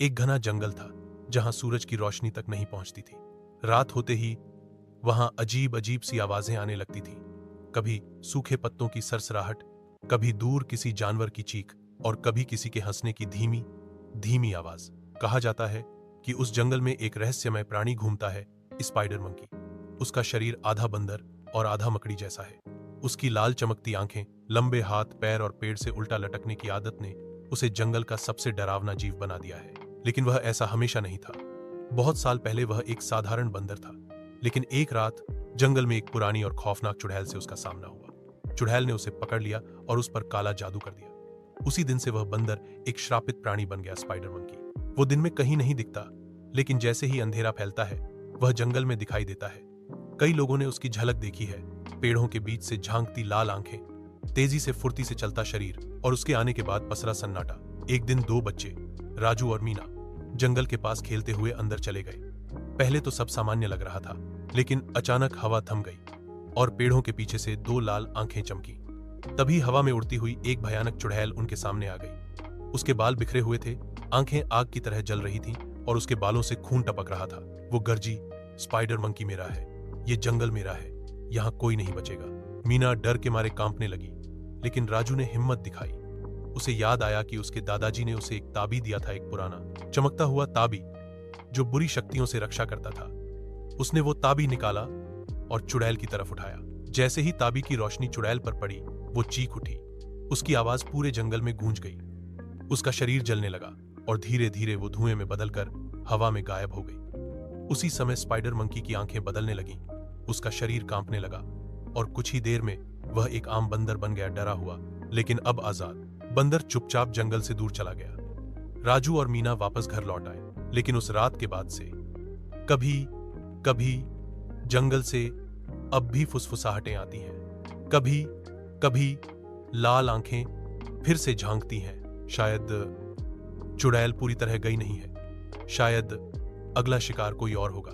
एक घना जंगल था जहां सूरज की रोशनी तक नहीं पहुंचती थी। रात होते ही वहां अजीब अजीब सी आवाजें आने लगती थी। कभी सूखे पत्तों की सरसराहट, कभी दूर किसी जानवर की चीख और कभी किसी के हंसने की धीमी धीमी आवाज। कहा जाता है कि उस जंगल में एक रहस्यमय प्राणी घूमता है, स्पाइडर मंकी। उसका शरीर आधा बंदर और आधा मकड़ी जैसा है। उसकी लाल चमकती आंखें, लंबे हाथ, पैर और पेड़ से उल्टा लटकने की आदत ने उसे जंगल का सबसे डरावना जीव बना दिया है। लेकिन वह ऐसा हमेशा नहीं था। बहुत साल पहले वह एक साधारण बंदर था, लेकिन एक रात जंगल में एक पुरानी और खौफनाक चुड़ैल से उसका सामना हुआ। चुड़ैल ने उसे पकड़ लिया और उस पर काला जादू कर दिया। उसी दिन से वह बंदर एक श्रापित प्राणी बन गया, स्पाइडर मंकी। वो दिन में कहीं नहीं दिखता, लेकिन जैसे ही अंधेरा फैलता है वह जंगल में दिखाई देता है। कई लोगों ने उसकी झलक देखी है, पेड़ों के बीच से झांकती लाल आंखें, तेजी से फुर्ती से चलता शरीर, और उसके आने के बाद पसरा सन्नाटा। एक दिन दो बच्चे, राजू और मीना, जंगल के पास खेलते हुए अंदर चले गए। पहले तो सब सामान्य लग रहा था, लेकिन अचानक हवा थम गई और पेड़ों के पीछे से दो लाल आंखें चमकी। तभी हवा में उड़ती हुई एक भयानक चुड़ैल उनके सामने आ गई। उसके बाल बिखरे हुए थे, आंखें आग की तरह जल रही थीं और उसके बालों से खून टपक रहा था। वो गर्जी, स्पाइडर मंकी मेरा है, ये जंगल मेरा है, यहाँ कोई नहीं बचेगा। मीना डर के मारे कांपने लगी, लेकिन राजू ने हिम्मत दिखाई। उसे याद आया कि उसके दादाजी ने उसे एक ताबी दिया था, एक पुराना चमकता हुआ ताबी जो बुरी शक्तियों से रक्षा करता था। उसने वो ताबी निकाला और चुड़ैल की तरफ उठाया। जैसे ही ताबी की रोशनी चुड़ैल पर पड़ी, वो चीख उठी। उसकी आवाज पूरे जंगल में गूंज गई। उसका शरीर जलने लगा और धीरे धीरे वो धुएं में बदलकर हवा में गायब हो गई। उसी समय स्पाइडर मंकी की आंखें बदलने लगीं, उसका शरीर कांपने लगा और कुछ ही देर में वह एक आम बंदर बन गया, डरा हुआ लेकिन अब आजाद। बंदर चुपचाप जंगल से दूर चला गया। राजू और मीना वापस घर लौट आए, लेकिन उस रात के बाद से कभी कभी जंगल से अब भी फुसफुसाहटें आती हैं। कभी कभी लाल आंखें फिर से झांकती हैं। शायद चुड़ैल पूरी तरह गई नहीं है, शायद अगला शिकार कोई और होगा।